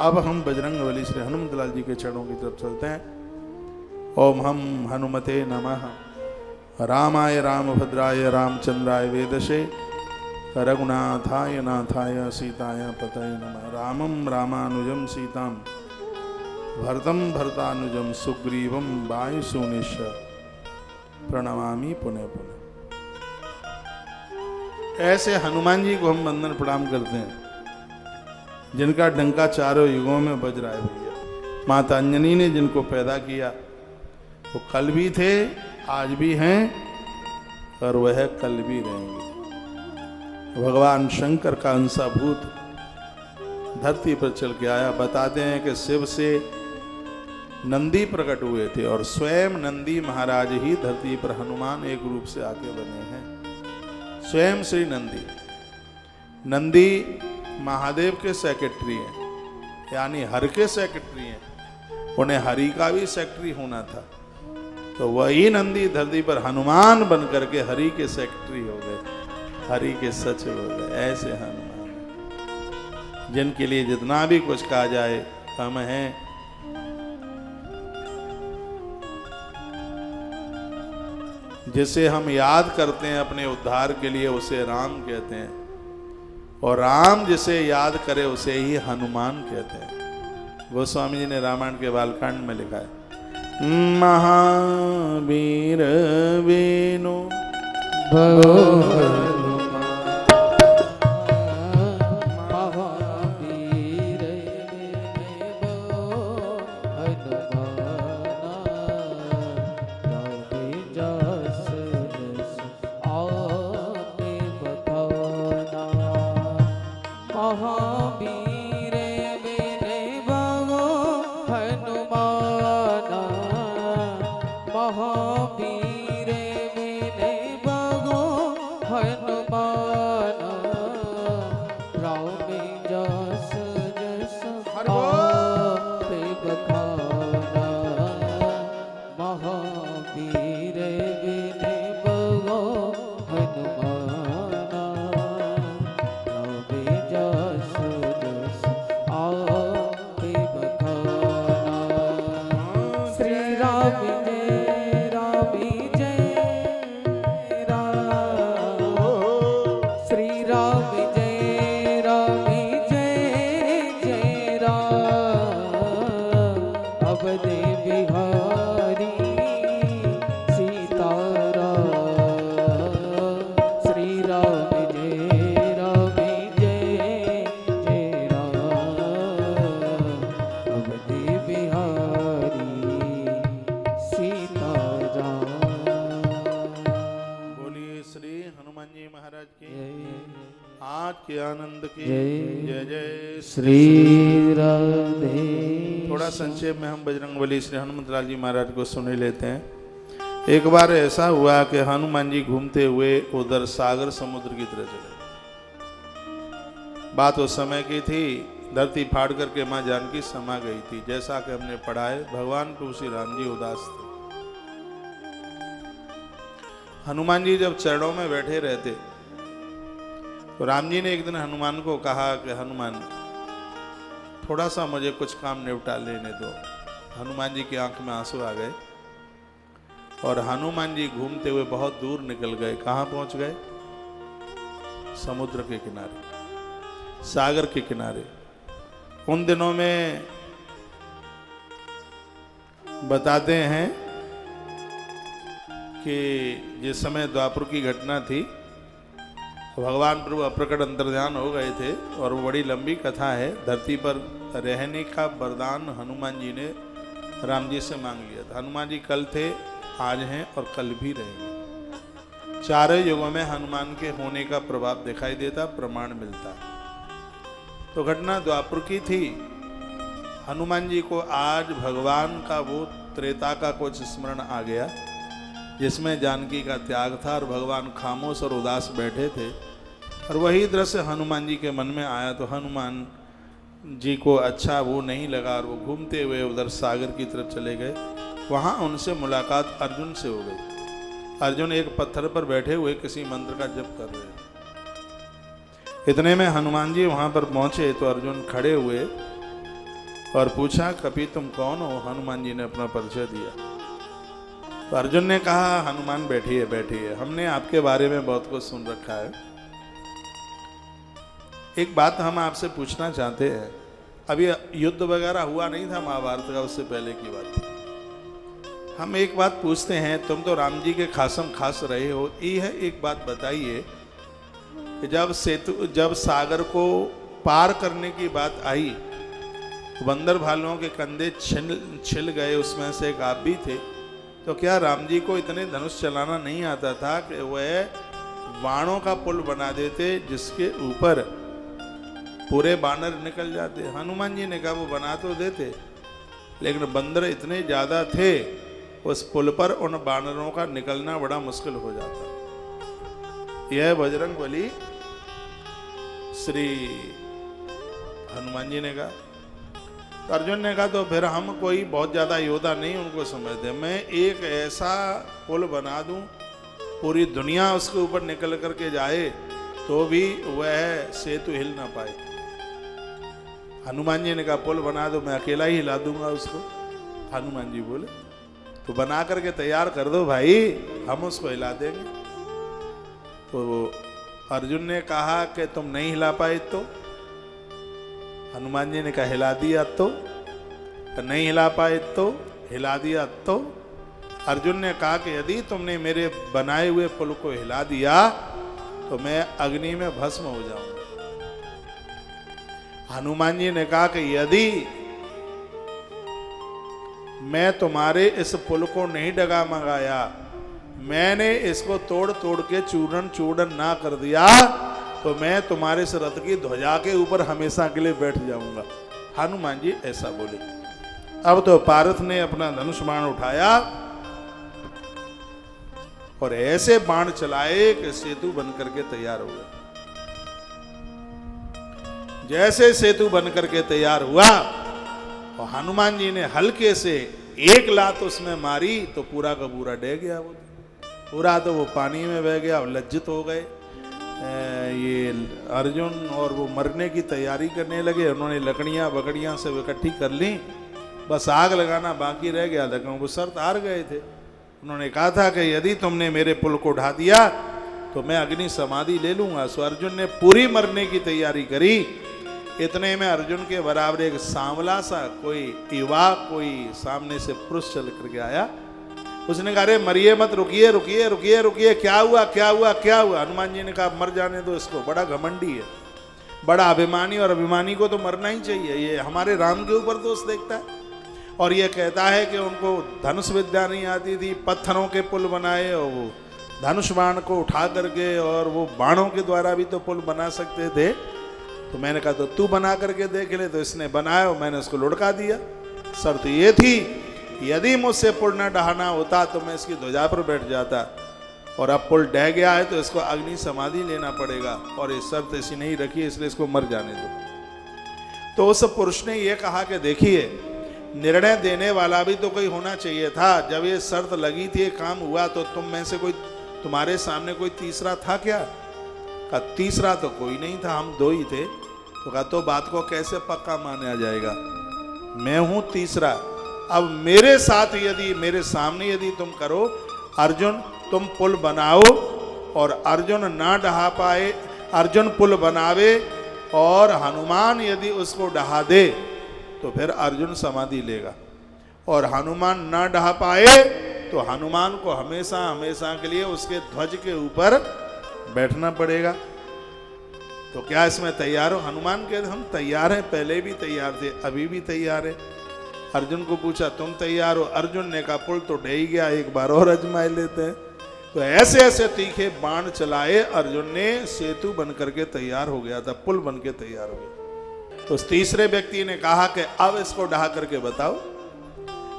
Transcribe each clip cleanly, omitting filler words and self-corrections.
अब हम बजरंगबली श्री हनुमत लाल जी के चरणों की तरफ चलते हैं। ओम हम हनुमते नमः। रामाय रामभद्राय रामचंद्राय वेदसे रघुनाथाय नाथाय सीताय पतये नमः। रामं रामानुजं सीतां भरतं भरतानुजं सुग्रीवं वायुसूनिश्च प्रणमामि पुनः पुनः। ऐसे हनुमान जी को हम वंदन प्रणाम करते हैं जिनका डंका चारों युगों में बज रहा है भैया। माता अंजनी ने जिनको पैदा किया वो कल भी थे, आज भी हैं और वह कल भी रहेंगे। भगवान शंकर का अंशाभूत धरती पर चल के आया। बताते हैं कि शिव से नंदी प्रकट हुए थे और स्वयं नंदी महाराज ही धरती पर हनुमान एक रूप से आके बने हैं। स्वयं श्री नंदी। नंदी महादेव के सेक्रेटरी हैं, यानी हर के सेक्रेटरी हैं। उन्हें हरि का भी सेक्रेटरी होना था, तो वही नंदी धरती पर हनुमान बन करके हरि के सेक्रेटरी हो गए, हरि के सचिव हो गए। ऐसे हनुमान जिनके लिए जितना भी कुछ कहा जाए कम है। जिसे हम याद करते हैं अपने उद्धार के लिए उसे राम कहते हैं, और राम जिसे याद करे उसे ही हनुमान कहते हैं। गोस्वामी जी ने रामायण के बालकांड में लिखा है, महावीर वेणु आनंद की जय जय श्री राधे। थोड़ा संक्षेप में हम बजरंगबली श्री हनुमत लाल जी महाराज को सुन लेते हैं। एक बार ऐसा हुआ कि हनुमान जी घूमते हुए उधर सागर समुद्र की तरह चले। बात उस समय की थी, धरती फाड़ करके मां जानकी समा गई थी। जैसा कि हमने पढ़ा है, भगवान प्रभु श्री राम जी उदास थे। हनुमान जी जब चरणों में बैठे रहते तो राम जी ने एक दिन हनुमान को कहा कि हनुमान थोड़ा सा मुझे कुछ काम निपटा लेने दो। हनुमान जी की आंख में आंसू आ गए और हनुमान जी घूमते हुए बहुत दूर निकल गए। कहाँ पहुंच गए? समुद्र के किनारे, सागर के किनारे। उन दिनों में बताते हैं कि जिस समय द्वापर की घटना थी, भगवान प्रभु अप्रकट अंतर्ध्यान हो गए थे और वो बड़ी लंबी कथा है। धरती पर रहने का वरदान हनुमान जी ने राम जी से मांग लिया था। हनुमान जी कल थे, आज हैं और कल भी रहेंगे। चारों युगों में हनुमान के होने का प्रभाव दिखाई देता, प्रमाण मिलता। तो घटना द्वापर की थी। हनुमान जी को आज भगवान का वो त्रेता का कुछ स्मरण आ गया जिसमें जानकी का त्याग था और भगवान खामोश और उदास बैठे थे। और वही दृश्य हनुमान जी के मन में आया तो हनुमान जी को अच्छा वो नहीं लगा और वो घूमते हुए उधर सागर की तरफ चले गए। वहाँ उनसे मुलाकात अर्जुन से हो गई। अर्जुन एक पत्थर पर बैठे हुए किसी मंत्र का जप कर रहे थे। इतने में हनुमान जी वहाँ पर पहुँचे तो अर्जुन खड़े हुए और पूछा कपि तुम कौन हो? हनुमान जी ने अपना परिचय दिया। तो अर्जुन ने कहा हनुमान बैठिए बैठिए, हमने आपके बारे में बहुत कुछ सुन रखा है। एक बात हम आपसे पूछना चाहते हैं। अभी युद्ध वगैरह हुआ नहीं था महाभारत का, उससे पहले की बात थी। हम एक बात पूछते हैं, तुम तो राम जी के खासम खास रहे हो, ये है एक बात बताइए कि जब सागर को पार करने की बात आई, बंदर भालुओं के कंधे छिल गए, उसमें से एक आप भी थे, तो क्या राम जी को इतने धनुष चलाना नहीं आता था कि वह बाणों का पुल बना देते जिसके ऊपर पूरे बानर निकल जाते? हनुमान जी ने कहा वो बना तो देते, लेकिन बंदर इतने ज्यादा थे उस पुल पर उन बानरों का निकलना बड़ा मुश्किल हो जाता। यह बजरंग बली श्री हनुमान जी ने कहा। तो अर्जुन ने कहा तो फिर हम कोई बहुत ज्यादा योद्धा नहीं उनको समझते, मैं एक ऐसा पुल बना दूं पूरी दुनिया उसके ऊपर निकल करके जाए तो भी वह सेतु हिल ना पाए। हनुमान जी ने कहा पुल बना दो, मैं अकेला ही हिला दूंगा उसको। हनुमान जी बोले तो बना करके तैयार कर दो भाई, हम उसको हिला देंगे। तो अर्जुन ने कहा कि तुम नहीं हिला पाए तो? हनुमान जी ने कहा हिला दिया तो? नहीं हिला पाए तो? हिला दिया तो? अर्जुन ने कहा कि यदि तुमने मेरे बनाए हुए पुल को हिला दिया तो मैं अग्नि में भस्म हो जाऊंगा। हनुमान जी ने कहा कि यदि मैं तुम्हारे इस पुल को नहीं डगा मंगाया, मैंने इसको तोड़ तोड़ के चूरन चूरन ना कर दिया, तो मैं तुम्हारे इस रथ की ध्वजा के ऊपर हमेशा के लिए बैठ जाऊंगा। हनुमान जी ऐसा बोले। अब तो पार्थ ने अपना धनुष बाण उठाया और ऐसे बाण चलाए कि सेतु बन करके तैयार हो गया। जैसे सेतु बन करके तैयार हुआ और हनुमान जी ने हल्के से एक लात उसमें मारी तो पूरा का पूरा डह गया। वो पूरा तो वो पानी में बह गया और लज्जित हो गए ये अर्जुन, और वो मरने की तैयारी करने लगे। उन्होंने लकड़ियां बकड़ियां सब इकट्ठी कर ली, बस आग लगाना बाकी रह गया था, क्योंकि वो शर्त हार गए थे। उन्होंने कहा था कि यदि तुमने मेरे पुल को ढा दिया तो मैं अग्नि समाधि ले लूंगा। सो अर्जुन ने पूरी मरने की तैयारी करी। इतने में अर्जुन के बराबर एक सांवला सा कोई युवा, कोई सामने से पुरुष चल करके आया। उसने कहा अरे मरिए मत, रुकिए रुकिए रुकिए रुकिए, क्या हुआ क्या हुआ क्या हुआ? हनुमान जी ने कहा मर जाने दो इसको, बड़ा घमंडी है, बड़ा अभिमानी, और अभिमानी को तो मरना ही चाहिए। ये हमारे राम के ऊपर दोष देखता है और ये कहता है कि उनको धनुष विद्या नहीं आती थी, पत्थरों के पुल बनाए और वो धनुष बाण को उठा करके, और वो बाणों के द्वारा भी तो पुल बना सकते थे। तो मैंने कहा तो तू बना करके देख ले। तो इसने बनाया और मैंने उसको लुढ़का दिया। शर्त ये थी यदि मुझसे पुल न ढहाना होता तो मैं इसकी ध्वजा पर बैठ जाता, और अब पुल ढह गया है तो इसको अग्नि समाधि लेना पड़ेगा, और ये शर्त ऐसी नहीं रखी, इसलिए इसको मर जाने दो। तो उस पुरुष ने यह कहा कि देखिए निर्णय देने वाला भी तो कोई होना चाहिए था। जब ये शर्त लगी थी, काम हुआ, तो तुम में से कोई, तुम्हारे सामने कोई तीसरा था क्या? कहा तीसरा तो कोई नहीं था, हम दो ही थे। तो कहा तो बात को कैसे पक्का माना जाएगा? मैं हूं तीसरा। अब मेरे साथ यदि, मेरे सामने यदि तुम करो, अर्जुन तुम पुल बनाओ और अर्जुन ना ढहा पाए, अर्जुन पुल बनावे और हनुमान यदि उसको ढहा दे तो फिर अर्जुन समाधि लेगा, और हनुमान ना ढहा पाए तो हनुमान को हमेशा हमेशा के लिए उसके ध्वज के ऊपर बैठना पड़ेगा। तो क्या इसमें तैयार हो? हनुमान कहते हम तैयार हैं, पहले भी तैयार थे, अभी भी तैयार है। अर्जुन को पूछा तुम तैयार हो? अर्जुन ने कहा पुल तो ढह ही गया, एक बार और अजमाए लेते हैं। तो ऐसे ऐसे तीखे बाण चलाए, अर्जुन ने सेतु बन करके तैयार हो गया था, पुल बन के तैयार हो गया। तो उस तीसरे व्यक्ति ने कहा कि अब इसको ढहा करके बताओ।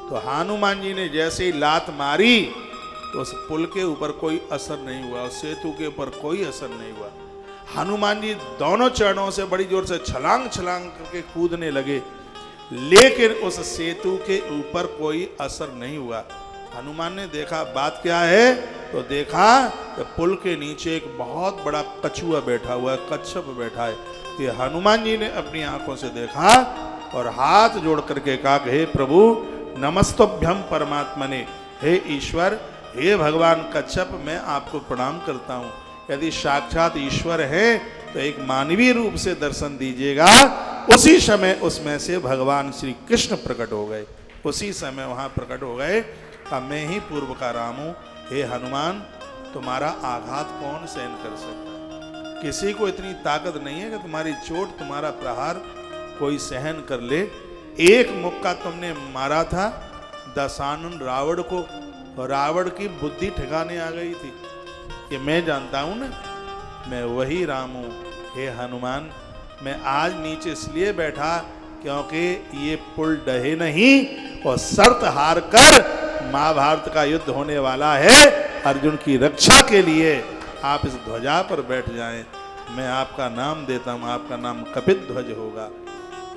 तो हनुमान जी ने जैसे ही लात मारी तो उस पुल के ऊपर कोई असर नहीं हुआ, उस सेतु के ऊपर कोई असर नहीं हुआ। हनुमान जी दोनों चरणों से बड़ी जोर से छलांग छलांग करके कूदने लगे, लेकिन उस सेतु के ऊपर कोई असर नहीं हुआ। हनुमान ने देखा बात क्या है, तो देखा कि पुल के नीचे एक बहुत बड़ा कछुआ बैठा हुआ है, कच्छप बैठा है। ये हनुमान जी ने अपनी आंखों से देखा और हाथ जोड़ करके कहा, हे प्रभु नमस्तभ्यम परमात्मने, हे ईश्वर, हे भगवान कच्छप, मैं आपको प्रणाम करता हूँ। यदि साक्षात ईश्वर है तो एक मानवीय रूप से दर्शन दीजिएगा। उसी समय उसमें से भगवान श्री कृष्ण प्रकट हो गए, उसी समय वहाँ प्रकट हो गए। अब मैं ही पूर्व का राम हूँ, हे हनुमान, तुम्हारा आघात कौन सहन कर सकता है? किसी को इतनी ताकत नहीं है कि तुम्हारी चोट, तुम्हारा प्रहार कोई सहन कर ले। एक मुक्का तुमने मारा था दशानन रावण को, रावण की बुद्धि ठिकाने आ गई थी। ये मैं जानता हूं ना, मैं वही राम हूं। हे हनुमान, मैं आज नीचे इसलिए बैठा क्योंकि ये पुल डहे नहीं और शर्त हार कर महाभारत का युद्ध होने वाला है। अर्जुन की रक्षा के लिए आप इस ध्वजा पर बैठ जाएं। मैं आपका नाम देता हूं, आपका नाम कपिध्वज होगा।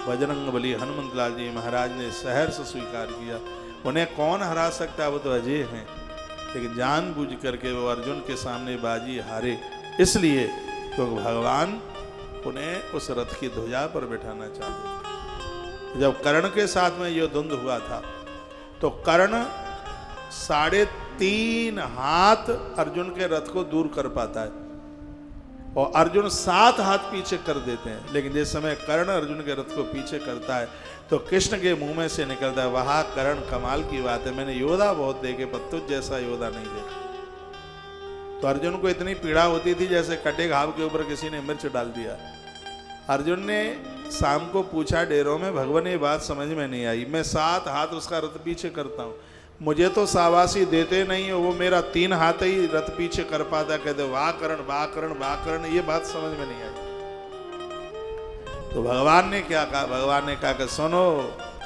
बजरंगबली हनुमत लाल जी महाराज ने सहर्ष स्वीकार किया। उन्हें कौन हरा सकता, वो तो अजय हैं, लेकिन जानबूझ करके वो अर्जुन के सामने बाजी हारे, इसलिए क्योंकि भगवान उन्हें उस रथ की ध्वजा पर बैठाना चाहते थे। जब कर्ण के साथ में यह द्वंद्व हुआ था तो कर्ण 3.5 हाथ अर्जुन के रथ को दूर कर पाता है और अर्जुन 7 हाथ पीछे कर देते हैं। लेकिन जिस समय कर्ण अर्जुन के रथ को पीछे करता है तो कृष्ण के मुंह में से निकलता है, वाह कर्ण, कमाल की बात है, मैंने योद्धा बहुत देखे पर तुझ जैसा योद्धा नहीं देखा। तो अर्जुन को इतनी पीड़ा होती थी जैसे कटे घाव के ऊपर किसी ने मिर्च डाल दिया। अर्जुन ने शाम को पूछा डेरों में, भगवान ये बात समझ में नहीं आई, मैं 7 हाथ उसका रथ पीछे करता हूँ, मुझे तो शाबाशी देते नहीं हो, वो मेरा 3 हाथ ही रथ पीछे कर पाता। कहते वाह कर्ण, वाह कर्ण, वाह कर्ण, ये बात समझ में नहीं आई। तो भगवान ने क्या कहा? भगवान ने कहा कि सुनो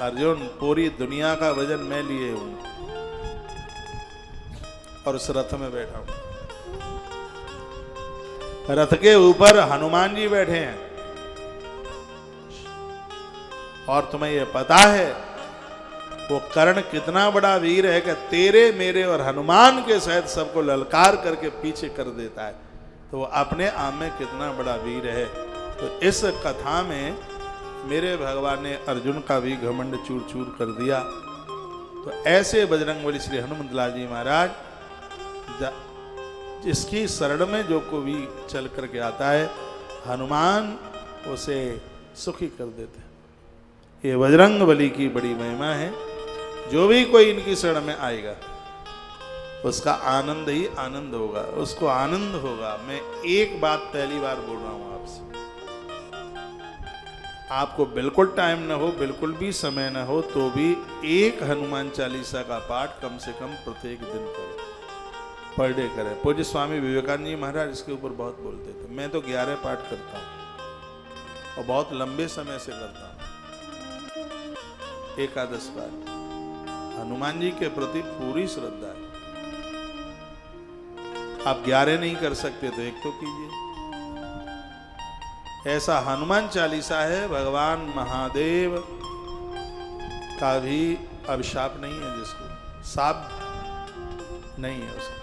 अर्जुन, पूरी दुनिया का वजन मैं लिए हूं और उस रथ में बैठा हूं। रथ के ऊपर हनुमान जी बैठे हैं और तुम्हें यह पता है वो कर्ण कितना बड़ा वीर है कि तेरे, मेरे और हनुमान के सहित सबको ललकार करके पीछे कर देता है। तो वो अपने आप में कितना बड़ा वीर है। तो इस कथा में मेरे भगवान ने अर्जुन का भी घमंड चूर चूर कर दिया। तो ऐसे बजरंगबली श्री हनुमत लाल जी महाराज, जिसकी शरण में जो को भी चल करके आता है, हनुमान उसे सुखी कर देते हैं। ये बजरंगबली की बड़ी महिमा है। जो भी कोई इनकी शरण में आएगा उसका आनंद ही आनंद होगा, उसको आनंद होगा। मैं एक बात पहली बार बोल रहा हूं आपसे, आपको बिल्कुल टाइम ना हो, बिल्कुल भी समय ना हो, तो भी एक हनुमान चालीसा का पाठ कम से कम प्रत्येक दिन करें, पर डे करें। पूज्य स्वामी विवेकानंद जी महाराज इसके ऊपर बहुत बोलते थे। मैं तो 11 पाठ करता हूं और बहुत लंबे समय से करता हूं। एकादश पाठ हनुमान जी के प्रति पूरी श्रद्धा है। आप 11 नहीं कर सकते तो एक तो कीजिए। ऐसा हनुमान चालीसा है, भगवान महादेव का भी अभिशाप नहीं है, जिसको साप नहीं है उसका।